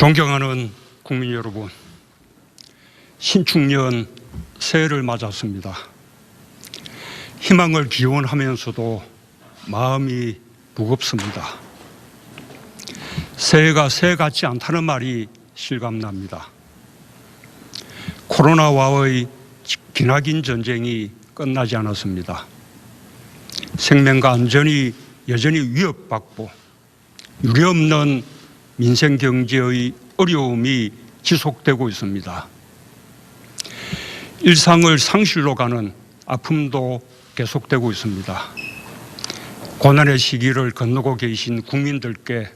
존경하는 국민 여러분, 신축년 새해를 맞았습니다. 희망을 기원하면서도 마음이 무겁습니다. 새해가 새해 같지 않다는 말이 실감납니다. 코로나와의 기나긴 전쟁이 끝나지 않았습니다. 생명과 안전이 여전히 위협받고 유례없는 민생 경제의 어려움이 지속되고 있습니다. 일상을 상실로 가는 아픔도 계속되고 있습니다. 고난의 시기를 건너고 계신 국민들께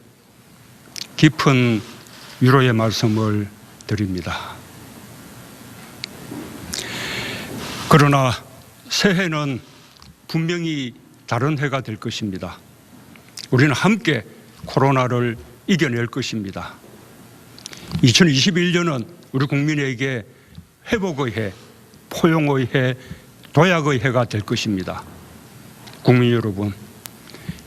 깊은 위로의 말씀을 드립니다. 그러나 새해는 분명히 다른 해가 될 것입니다. 우리는 함께 코로나를 이겨낼 것입니다. 2021년은 우리 국민에게 회복의 해, 포용의 해, 도약의 해가 될 것입니다. 국민 여러분,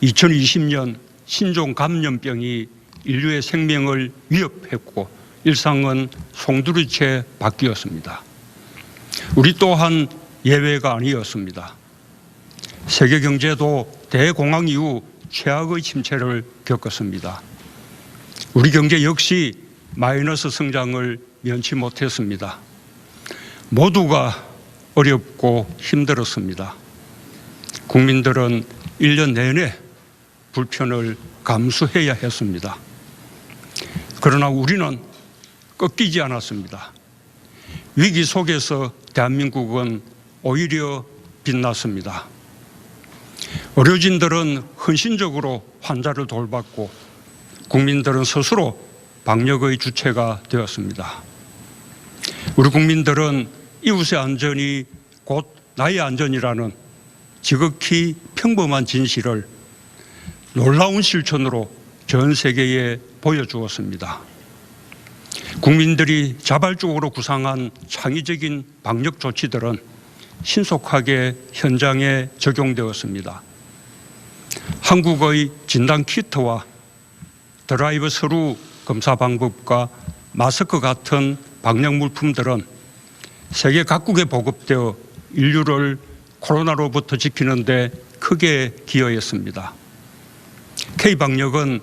2020년 신종 감염병이 인류의 생명을 위협했고 일상은 송두리째 바뀌었습니다. 우리 또한 예외가 아니었습니다. 세계 경제도 대공황 이후 최악의 침체를 겪었습니다. 우리 경제 역시 마이너스 성장을 면치 못했습니다. 모두가 어렵고 힘들었습니다. 국민들은 1년 내내 불편을 감수해야 했습니다. 그러나 우리는 꺾이지 않았습니다. 위기 속에서 대한민국은 오히려 빛났습니다. 의료진들은 헌신적으로 환자를 돌봤고 국민들은 스스로 방역의 주체가 되었습니다. 우리 국민들은 이웃의 안전이 곧 나의 안전이라는 지극히 평범한 진실을 놀라운 실천으로 전 세계에 보여주었습니다. 국민들이 자발적으로 구상한 창의적인 방역 조치들은 신속하게 현장에 적용되었습니다. 한국의 진단키트와 드라이브 스루 검사 방법과 마스크 같은 방역 물품들은 세계 각국에 보급되어 인류를 코로나로부터 지키는 데 크게 기여했습니다. K방역은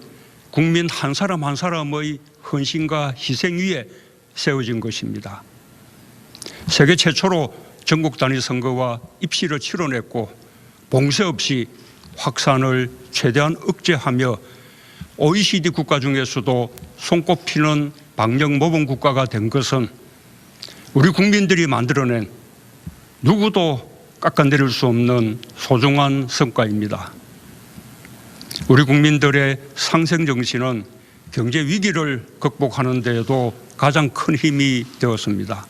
국민 한 사람 한 사람의 헌신과 희생 위에 세워진 것입니다. 세계 최초로 전국 단위 선거와 입시를 치러냈고 봉쇄 없이 확산을 최대한 억제하며 OECD 국가 중에서도 손꼽히는 방역 모범 국가가 된 것은 우리 국민들이 만들어낸 누구도 깎아내릴 수 없는 소중한 성과입니다. 우리 국민들의 상생정신은 경제 위기를 극복하는 데에도 가장 큰 힘이 되었습니다.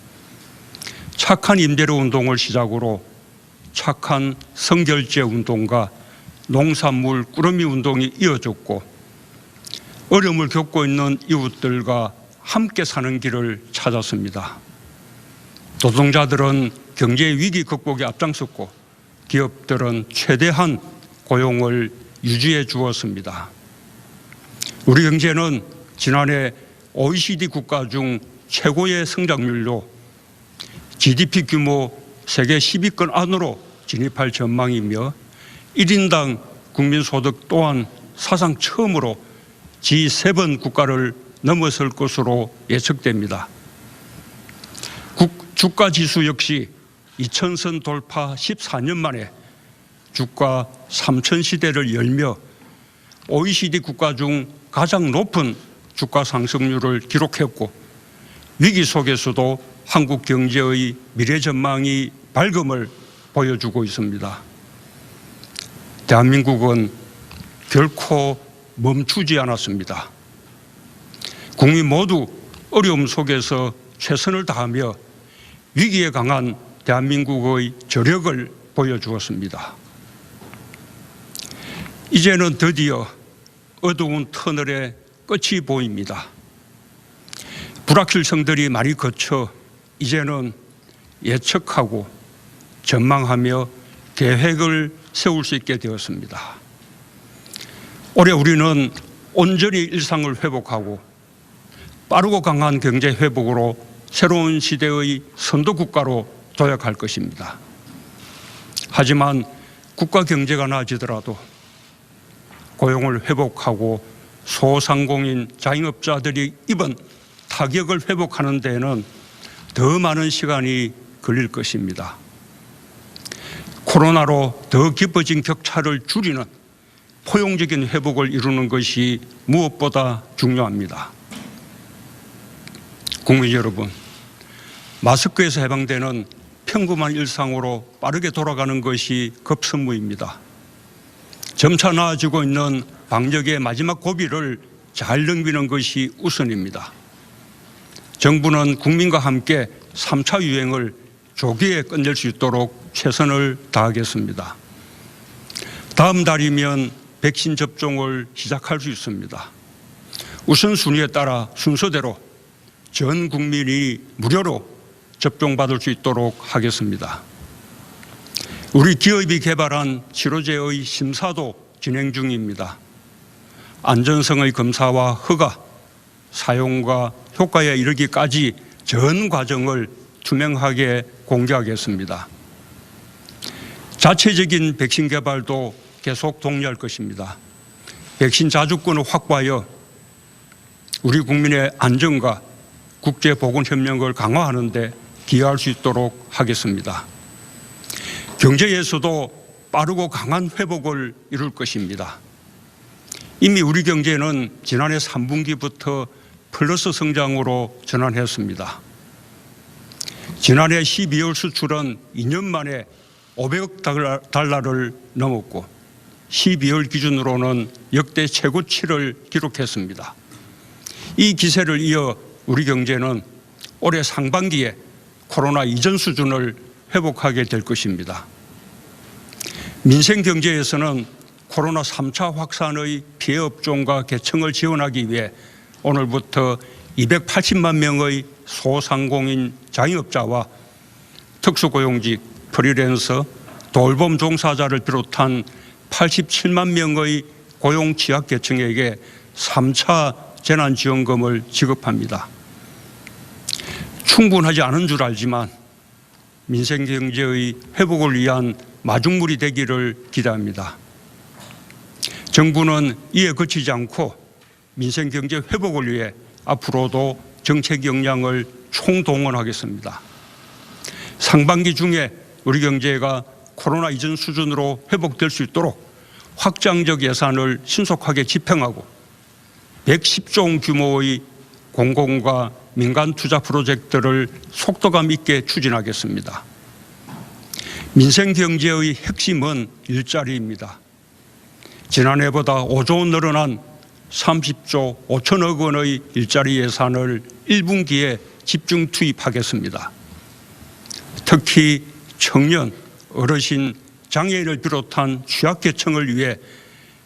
착한 임대료 운동을 시작으로 착한 성결제 운동과 농산물 꾸러미 운동이 이어졌고 어려움을 겪고 있는 이웃들과 함께 사는 길을 찾았습니다. 노동자들은 경제 위기 극복에 앞장섰고 기업들은 최대한 고용을 유지해 주었습니다. 우리 경제는 지난해 OECD 국가 중 최고의 성장률로 GDP 규모 세계 10위권 안으로 진입할 전망이며 1인당 국민소득 또한 사상 처음으로 G7 국가를 넘어설 것으로 예측됩니다. 주가지수 역시 2000선 돌파 14년 만에 주가 3000 시대를 열며 OECD 국가 중 가장 높은 주가 상승률을 기록했고 위기 속에서도 한국 경제의 미래 전망이 밝음을 보여주고 있습니다. 대한민국은 결코 멈추지 않았습니다. 국민 모두 어려움 속에서 최선을 다하며 위기에 강한 대한민국의 저력을 보여주었습니다. 이제는 드디어 어두운 터널의 끝이 보입니다. 불확실성들이 많이 거쳐 이제는 예측하고 전망하며 계획을 세울 수 있게 되었습니다. 올해 우리는 온전히 일상을 회복하고 빠르고 강한 경제 회복으로 새로운 시대의 선도국가로 도약할 것입니다. 하지만 국가 경제가 나아지더라도 고용을 회복하고 소상공인 자영업자들이 입은 타격을 회복하는 데에는 더 많은 시간이 걸릴 것입니다. 코로나로 더 깊어진 격차를 줄이는 포용적인 회복을 이루는 것이 무엇보다 중요합니다. 국민 여러분, 마스크에서 해방되는 평범한 일상으로 빠르게 돌아가는 것이 급선무입니다. 점차 나아지고 있는 방역의 마지막 고비를 잘 넘기는 것이 우선입니다. 정부는 국민과 함께 3차 유행을 조기에 끝낼 수 있도록 최선을 다하겠습니다. 다음 달이면 백신 접종을 시작할 수 있습니다. 우선순위에 따라 순서대로 전 국민이 무료로 접종받을 수 있도록 하겠습니다. 우리 기업이 개발한 치료제의 심사도 진행 중입니다. 안전성의 검사와 허가, 사용과 효과에 이르기까지 전 과정을 투명하게 공개하겠습니다. 자체적인 백신 개발도 계속 독려할 것입니다. 백신 자주권을 확보하여 우리 국민의 안전과 국제보건협력을 강화하는 데 기여할 수 있도록 하겠습니다. 경제에서도 빠르고 강한 회복을 이룰 것입니다. 이미 우리 경제는 지난해 3분기부터 플러스 성장으로 전환했습니다. 지난해 12월 수출은 2년 만에 500억 달러를 넘었고 12월 기준으로는 역대 최고치를 기록했습니다. 이 기세를 이어 우리 경제는 올해 상반기에 코로나 이전 수준을 회복하게 될 것입니다. 민생 경제에서는 코로나 3차 확산의 피해 업종과 계층을 지원하기 위해 오늘부터 280만 명의 소상공인 자영업자와 특수고용직, 프리랜서, 돌봄 종사자를 비롯한 87만 명의 고용 취약계층에게 3차 재난지원금을 지급합니다. 충분하지 않은 줄 알지만 민생경제의 회복을 위한 마중물이 되기를 기대합니다. 정부는 이에 그치지 않고 민생경제 회복을 위해 앞으로도 정책 역량을 총동원하겠습니다. 상반기 중에 우리 경제가 코로나 이전 수준으로 회복될 수 있도록 확장적 예산을 신속하게 집행하고 110조 원 규모의 공공과 민간 투자 프로젝트를 속도감 있게 추진하겠습니다. 민생 경제의 핵심은 일자리입니다. 지난해보다 5조 원 늘어난 30조 5천억 원의 일자리 예산을 1분기에 집중 투입하겠습니다. 특히 청년, 어르신, 장애인을 비롯한 취약계층을 위해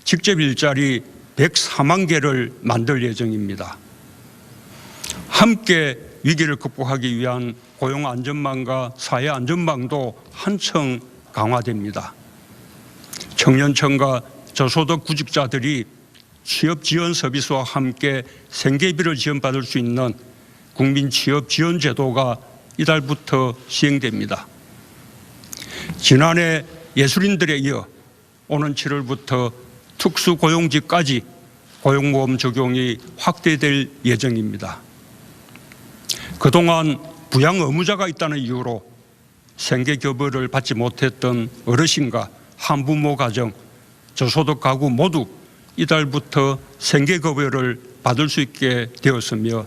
직접 일자리 104만 개를 만들 예정입니다. 함께 위기를 극복하기 위한 고용안전망과 사회안전망도 한층 강화됩니다. 청년층과 저소득 구직자들이 취업지원 서비스와 함께 생계비를 지원받을 수 있는 국민취업지원제도가 이달부터 시행됩니다. 지난해 예술인들에 이어 오는 7월부터 특수고용직까지 고용보험 적용이 확대될 예정입니다. 그동안 부양 의무자가 있다는 이유로 생계급여를 받지 못했던 어르신과 한부모 가정, 저소득 가구 모두 이달부터 생계급여를 받을 수 있게 되었으며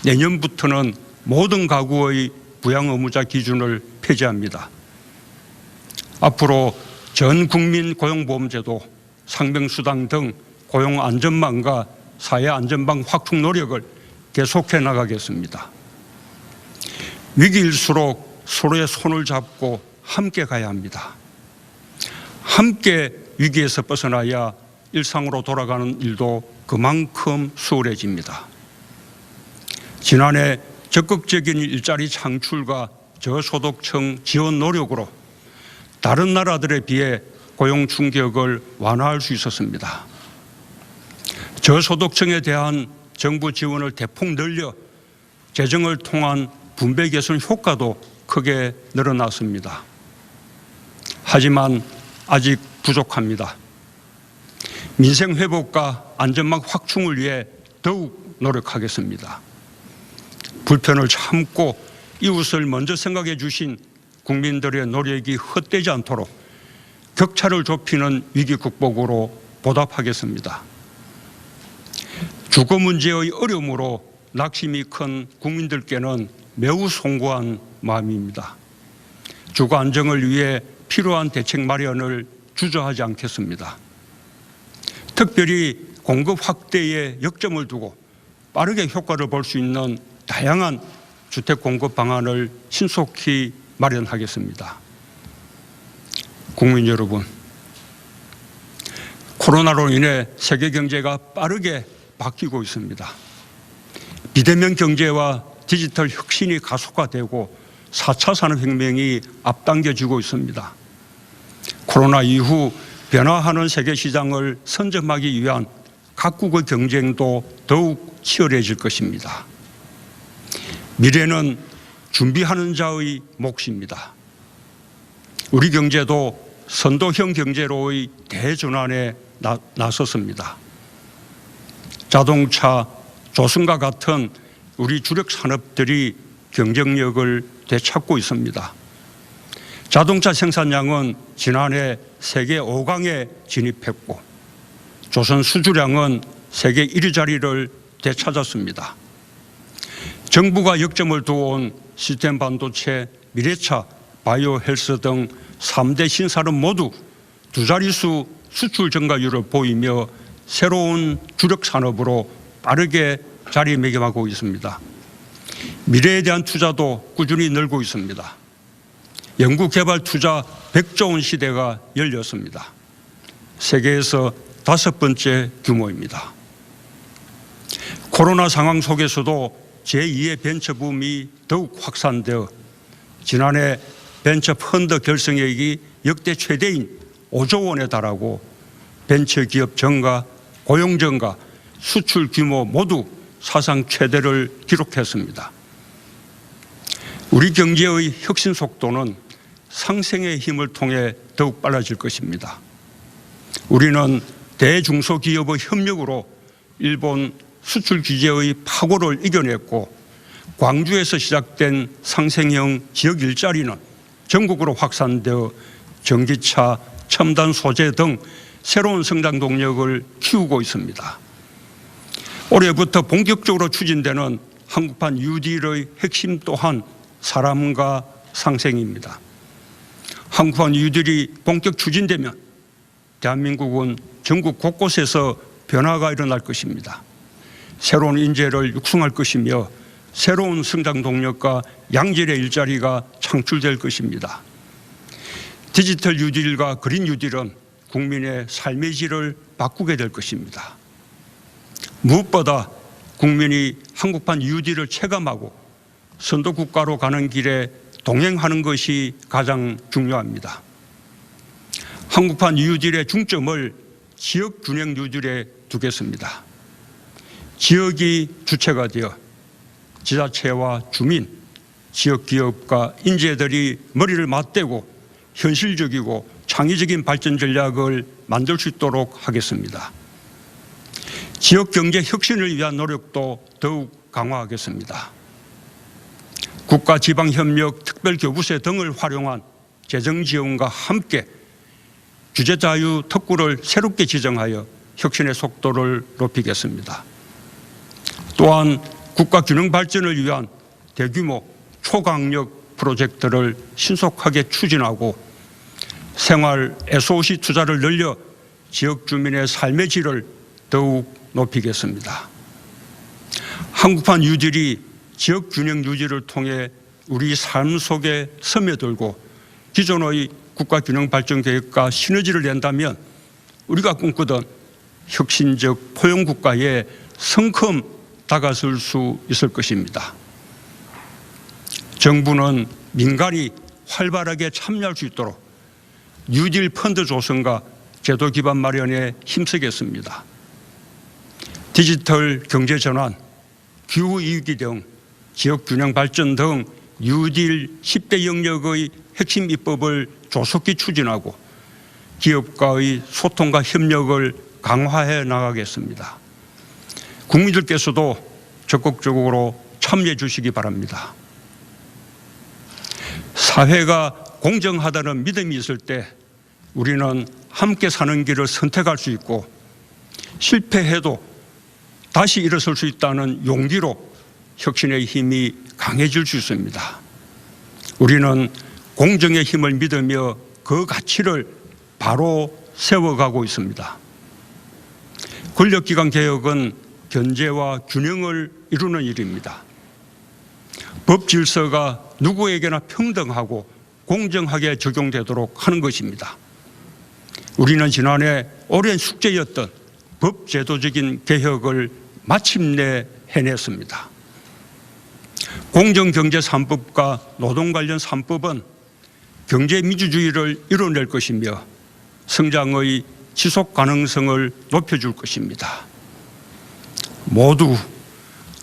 내년부터는 모든 가구의 부양 의무자 기준을 폐지합니다. 앞으로 전 국민 고용보험제도, 상병수당 등 고용안전망과 사회안전망 확충 노력을 계속해 나가겠습니다. 위기일수록 서로의 손을 잡고 함께 가야 합니다. 함께 위기에서 벗어나야 일상으로 돌아가는 일도 그만큼 수월해집니다. 지난해 적극적인 일자리 창출과 저소득층 지원 노력으로 다른 나라들에 비해 고용 충격을 완화할 수 있었습니다. 저소득층에 대한 정부 지원을 대폭 늘려 재정을 통한 분배 개선 효과도 크게 늘어났습니다. 하지만 아직 부족합니다. 민생 회복과 안전망 확충을 위해 더욱 노력하겠습니다. 불편을 참고 이웃을 먼저 생각해 주신 국민들의 노력이 헛되지 않도록 격차를 좁히는 위기 극복으로 보답하겠습니다. 주거 문제의 어려움으로 낙심이 큰 국민들께는 매우 송구한 마음입니다. 주거 안정을 위해 필요한 대책 마련을 주저하지 않겠습니다. 특별히 공급 확대에 역점을 두고 빠르게 효과를 볼 수 있는 다양한 주택 공급 방안을 신속히 마련하겠습니다. 국민 여러분, 코로나로 인해 세계 경제가 빠르게 바뀌고 있습니다. 비대면 경제와 디지털 혁신이 가속화되고 4차 산업혁명이 앞당겨지고 있습니다. 코로나 이후 변화하는 세계 시장을 선점하기 위한 각국의 경쟁도 더욱 치열해질 것입니다. 미래는 준비하는 자의 몫입니다. 우리 경제도 선도형 경제로의 대전환에 나섰습니다. 자동차, 조선과 같은 우리 주력 산업들이 경쟁력을 되찾고 있습니다. 자동차 생산량은 지난해 세계 5강에 진입했고 조선 수주량은 세계 1위 자리를 되찾았습니다. 정부가 역점을 두어온 시스템 반도체, 미래차, 바이오 헬스 등 3대 신산업 모두 두 자릿수 수출 증가율을 보이며 새로운 주력 산업으로 빠르게 자리매김하고 있습니다. 미래에 대한 투자도 꾸준히 늘고 있습니다. 연구개발 투자 100조 원 시대가 열렸습니다. 세계에서 5번째 규모입니다. 코로나 상황 속에서도 제2의 벤처 붐이 더욱 확산되어 지난해 벤처 펀드 결성액이 역대 최대인 5조 원에 달하고 벤처 기업 증가, 고용 증가, 수출 규모 모두 사상 최대를 기록했습니다. 우리 경제의 혁신 속도는 상생의 힘을 통해 더욱 빨라질 것입니다. 우리는 대중소기업의 협력으로 일본 수출 규제의 파고를 이겨냈고 광주에서 시작된 상생형 지역 일자리는 전국으로 확산되어 전기차, 첨단 소재 등 새로운 성장 동력을 키우고 있습니다. 올해부터 본격적으로 추진되는 한국판 뉴딜의 핵심 또한 사람과 상생입니다. 한국판 뉴딜이 본격 추진되면 대한민국은 전국 곳곳에서 변화가 일어날 것입니다. 새로운 인재를 육성할 것이며 새로운 성장 동력과 양질의 일자리가 창출될 것입니다. 디지털 뉴딜과 그린 뉴딜은 국민의 삶의 질을 바꾸게 될 것입니다. 무엇보다 국민이 한국판 뉴딜을 체감하고 선도국가로 가는 길에 동행하는 것이 가장 중요합니다. 한국판 뉴딜의 중점을 지역균형 뉴딜에 두겠습니다. 지역이 주체가 되어 지자체와 주민, 지역기업과 인재들이 머리를 맞대고 현실적이고 창의적인 발전 전략을 만들 수 있도록 하겠습니다. 지역경제 혁신을 위한 노력도 더욱 강화하겠습니다. 국가지방협력 특별교부세 등을 활용한 재정지원과 함께 규제자유 특구를 새롭게 지정하여 혁신의 속도를 높이겠습니다. 또한 국가균형 발전을 위한 대규모 초강력 프로젝트를 신속하게 추진하고 생활 SOC 투자를 늘려 지역 주민의 삶의 질을 더욱 높이겠습니다. 한국판 뉴딜이 지역균형 유지를 통해 우리 삶 속에 스며들고 기존의 국가균형발전계획과 시너지를 낸다면 우리가 꿈꾸던 혁신적 포용국가에 성큼 다가설 수 있을 것입니다. 정부는 민간이 활발하게 참여할 수 있도록 뉴딜 펀드 조성과 제도 기반 마련에 힘쓰겠습니다. 디지털 경제 전환, 기후위기 등 지역균형 발전 등 뉴딜 10대 영역의 핵심 입법을 조속히 추진하고 기업과의 소통과 협력을 강화해 나가겠습니다. 국민들께서도 적극적으로 참여해 주시기 바랍니다. 사회가 공정하다는 믿음이 있을 때 우리는 함께 사는 길을 선택할 수 있고 실패해도 다시 일어설 수 있다는 용기로 혁신의 힘이 강해질 수 있습니다. 우리는 공정의 힘을 믿으며 그 가치를 바로 세워가고 있습니다. 권력기관 개혁은 견제와 균형을 이루는 일입니다. 법 질서가 누구에게나 평등하고 공정하게 적용되도록 하는 것입니다. 우리는 지난해 오랜 숙제였던 법 제도적인 개혁을 마침내 해냈습니다. 공정경제 3법과 노동 관련 3법은 경제민주주의를 이뤄낼 것이며 성장의 지속 가능성을 높여줄 것입니다. 모두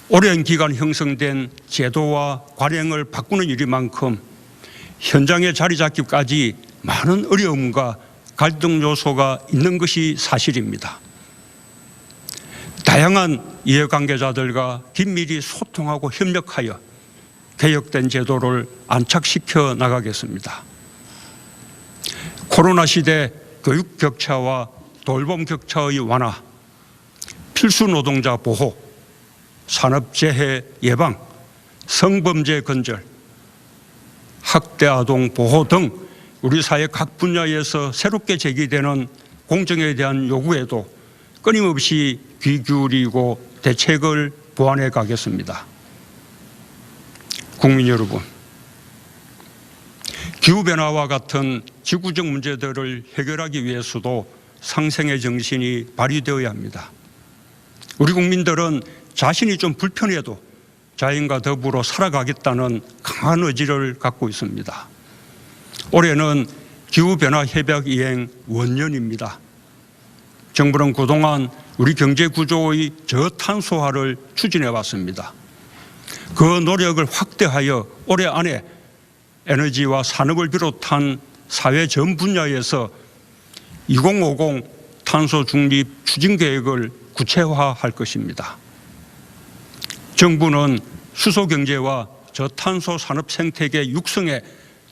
오랜 기간 형성된 제도와 관행을 바꾸는 일이만큼 현장에 자리 잡기까지 많은 어려움과 갈등 요소가 있는 것이 사실입니다. 다양한 이해관계자들과 긴밀히 소통하고 협력하여 개혁된 제도를 안착시켜 나가겠습니다. 코로나 시대 교육 격차와 돌봄 격차의 완화, 필수 노동자 보호, 산업재해 예방, 성범죄 근절, 학대 아동 보호 등 우리 사회 각 분야에서 새롭게 제기되는 공정에 대한 요구에도 끊임없이 귀 기울이고 대책을 보완해 가겠습니다. 국민 여러분, 기후변화와 같은 지구적 문제들을 해결하기 위해서도 상생의 정신이 발휘되어야 합니다. 우리 국민들은 자신이 좀 불편해도 자연과 더불어 살아가겠다는 강한 의지를 갖고 있습니다. 올해는 기후변화 협약 이행 원년입니다. 정부는 그동안 우리 경제 구조의 저탄소화를 추진해 왔습니다. 그 노력을 확대하여 올해 안에 에너지와 산업을 비롯한 사회 전 분야에서 2050 탄소 중립 추진 계획을 구체화할 것입니다. 정부는 수소 경제와 저탄소 산업 생태계 육성에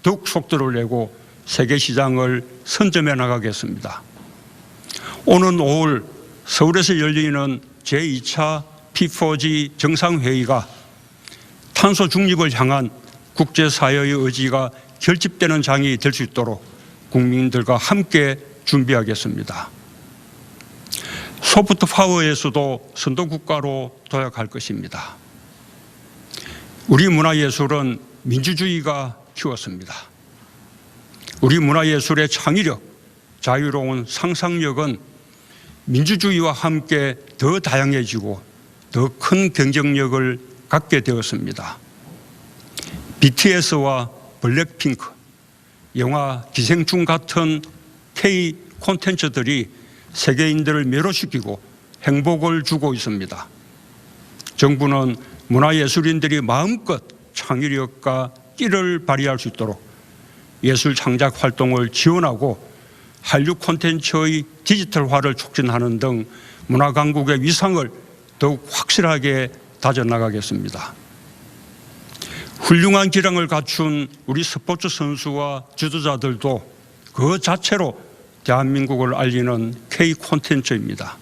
더욱 속도를 내고 세계 시장을 선점해 나가겠습니다. 오는 5월 서울에서 열리는 제2차 P4G 정상회의가 탄소 중립을 향한 국제사회의 의지가 결집되는 장이 될 수 있도록 국민들과 함께 준비하겠습니다. 소프트 파워에서도 선도국가로 도약할 것입니다. 우리 문화예술은 민주주의가 키웠습니다. 우리 문화예술의 창의력, 자유로운 상상력은 민주주의와 함께 더 다양해지고 더 큰 경쟁력을 갖게 되었습니다. BTS와 블랙핑크, 영화 기생충 같은 K 콘텐츠들이 세계인들을 매료시키고 행복을 주고 있습니다. 정부는 문화예술인들이 마음껏 창의력과 끼를 발휘할 수 있도록 예술 창작 활동을 지원하고 한류 콘텐츠의 디지털화를 촉진하는 등 문화 강국의 위상을 더욱 확실하게 다져나가겠습니다. 훌륭한 기량을 갖춘 우리 스포츠 선수와 지도자들도 그 자체로 대한민국을 알리는 K 콘텐츠입니다.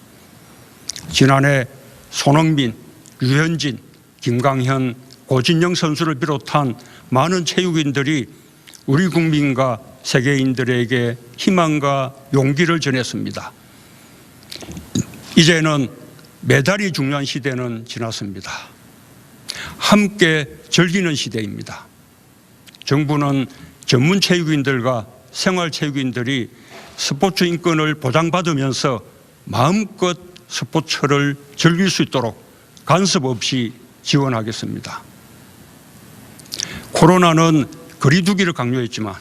지난해 손흥민, 류현진, 김강현, 고진영 선수를 비롯한 많은 체육인들이 우리 국민과 세계인들에게 희망과 용기를 전했습니다. 이제는 메달이 중요한 시대는 지났습니다. 함께 즐기는 시대입니다. 정부는 전문 체육인들과 생활체육인들이 스포츠 인권을 보장받으면서 마음껏 스포츠를 즐길 수 있도록 간섭 없이 지원하겠습니다. 코로나는 거리두기를 강요했지만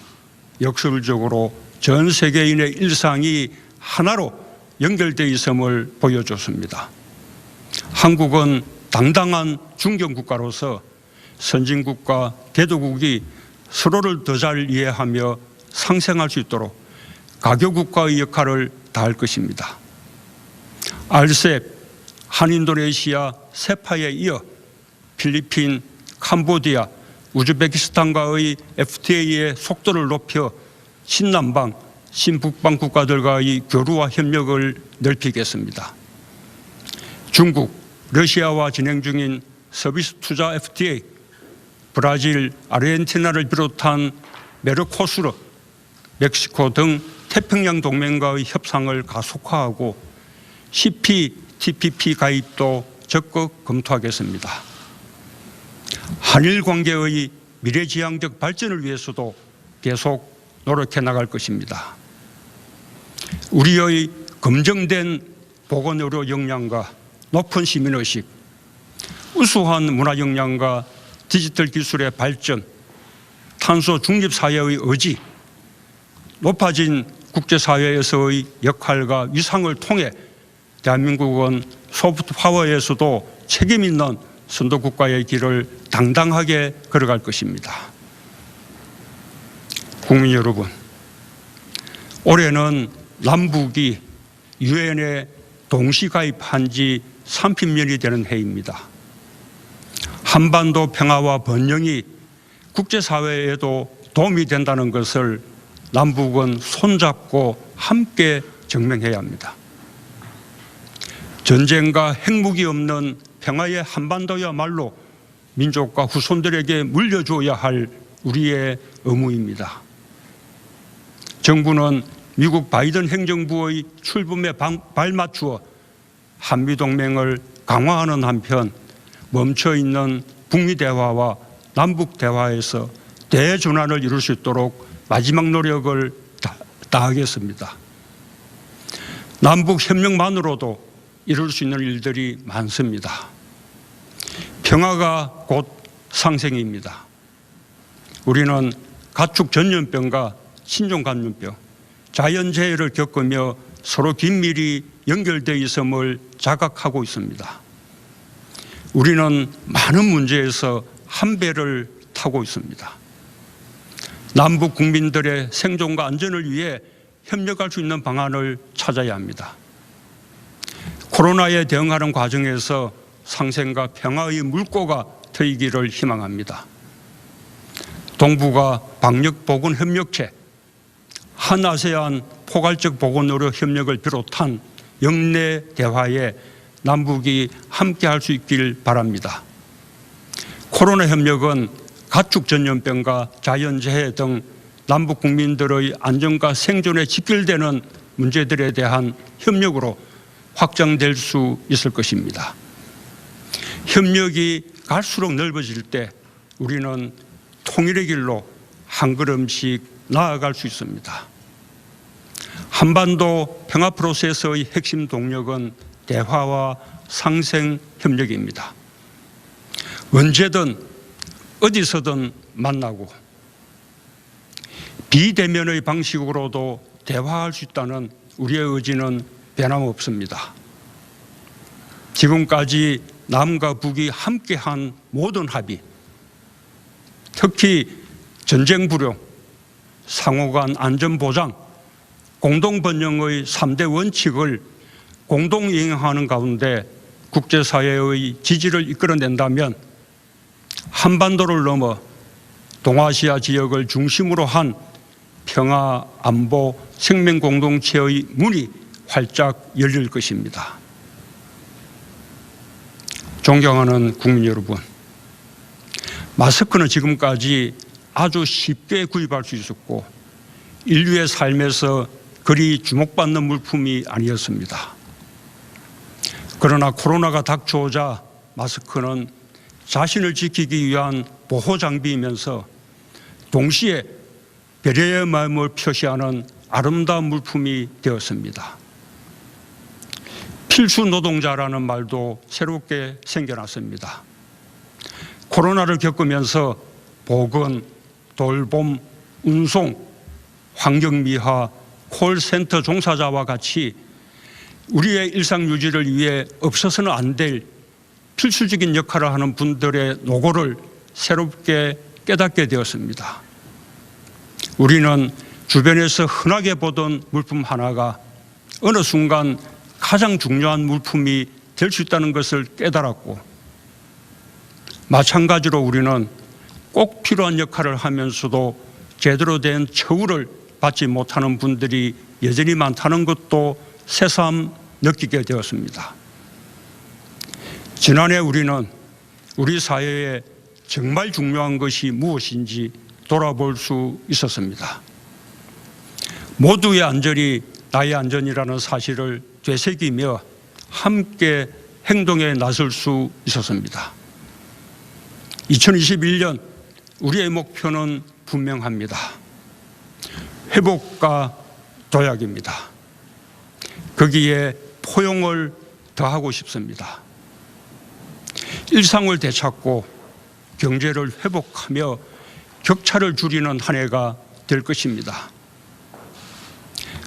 역설적으로 전 세계인의 일상이 하나로 연결되어 있음을 보여줬습니다. 한국은 당당한 중견국가로서 선진국과 개도국이 서로를 더 잘 이해하며 상생할 수 있도록 가교국가의 역할을 다할 것입니다. RCEP, 한인도네시아, 세파에 이어 필리핀, 캄보디아, 우즈베키스탄과의 FTA의 속도를 높여 신남방, 신북방 국가들과의 교류와 협력을 넓히겠습니다. 중국, 러시아와 진행 중인 서비스 투자 FTA, 브라질, 아르헨티나를 비롯한 메르코수르, 멕시코 등 태평양 동맹과의 협상을 가속화하고 CPTPP 가입도 적극 검토하겠습니다. 한일 관계의 미래지향적 발전을 위해서도 계속 노력해 나갈 것입니다. 우리의 검증된 보건의료 역량과 높은 시민의식, 우수한 문화 역량과 디지털 기술의 발전, 탄소 중립 사회의 의지, 높아진 국제사회에서의 역할과 위상을 통해 대한민국은 소프트 파워에서도 책임 있는 선도국가의 길을 당당하게 걸어갈 것입니다. 국민 여러분, 올해는 남북이 유엔에 동시 가입한 지 30년이 되는 해입니다. 한반도 평화와 번영이 국제사회에도 도움이 된다는 것을 남북은 손잡고 함께 증명해야 합니다. 전쟁과 핵무기 없는 평화의 한반도야말로 민족과 후손들에게 물려줘야 할 우리의 의무입니다. 정부는 미국 바이든 행정부의 출범에 발맞추어 한미동맹을 강화하는 한편 멈춰있는 북미 대화와 남북 대화에서 대전환을 이룰 수 있도록 마지막 노력을 다하겠습니다. 남북 협력만으로도 이룰 수 있는 일들이 많습니다. 평화가 곧 상생입니다. 우리는 가축 전염병과 신종 감염병, 자연재해를 겪으며 서로 긴밀히 연결되어 있음을 자각하고 있습니다. 우리는 많은 문제에서 한 배를 타고 있습니다. 남북 국민들의 생존과 안전을 위해 협력할 수 있는 방안을 찾아야 합니다. 코로나에 대응하는 과정에서 상생과 평화의 물꼬가 트이기를 희망합니다. 동북아 방역보건협력체, 한아세안 포괄적 보건의료 협력을 비롯한 영내 대화에 남북이 함께할 수 있길 바랍니다. 코로나 협력은 가축 전염병과 자연재해 등 남북 국민들의 안전과 생존에 직결되는 문제들에 대한 협력으로 확장될 수 있을 것입니다. 협력이 갈수록 넓어질 때 우리는 통일의 길로 한 걸음씩 나아갈 수 있습니다. 한반도 평화 프로세스의 핵심 동력은 대화와 상생 협력입니다. 언제든 어디서든 만나고 비대면의 방식으로도 대화할 수 있다는 우리의 의지는 변함없습니다. 지금까지 남과 북이 함께한 모든 합의, 특히 전쟁 불용, 상호간 안전보장, 공동번영의 3대 원칙을 공동 이행하는 가운데 국제사회의 지지를 이끌어낸다면 한반도를 넘어 동아시아 지역을 중심으로 한 평화, 안보, 생명 공동체의 문이 활짝 열릴 것입니다. 존경하는 국민 여러분, 마스크는 지금까지 아주 쉽게 구입할 수 있었고 인류의 삶에서 그리 주목받는 물품이 아니었습니다. 그러나 코로나가 닥쳐오자 마스크는 자신을 지키기 위한 보호 장비이면서 동시에 배려의 마음을 표시하는 아름다운 물품이 되었습니다. 필수 노동자라는 말도 새롭게 생겨났습니다. 코로나를 겪으면서 보건, 돌봄, 운송, 환경미화, 콜센터 종사자와 같이 우리의 일상 유지를 위해 없어서는 안 될 필수적인 역할을 하는 분들의 노고를 새롭게 깨닫게 되었습니다. 우리는 주변에서 흔하게 보던 물품 하나가 어느 순간 가장 중요한 물품이 될 수 있다는 것을 깨달았고, 마찬가지로 우리는 꼭 필요한 역할을 하면서도 제대로 된 처우를 받지 못하는 분들이 여전히 많다는 것도 새삼 느끼게 되었습니다. 지난해 우리는 우리 사회에 정말 중요한 것이 무엇인지 돌아볼 수 있었습니다. 모두의 안전이 나의 안전이라는 사실을 되새기며 함께 행동에 나설 수 있었습니다. 2021년 우리의 목표는 분명합니다. 회복과 도약입니다. 거기에 포용을 더하고 싶습니다. 일상을 되찾고 경제를 회복하며 격차를 줄이는 한 해가 될 것입니다.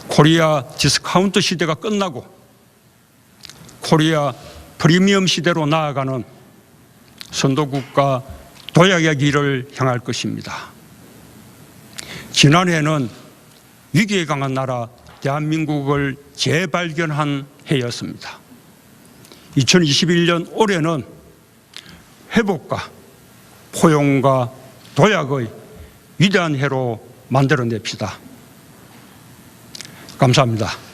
코리아 디스카운트 시대가 끝나고 코리아 프리미엄 시대로 나아가는 선도국가 도약의 길을 향할 것입니다. 지난해는 위기에 강한 나라 대한민국을 재발견한 해였습니다. 2021년 올해는 회복과 포용과 도약의 위대한 해로 만들어냅시다. 감사합니다.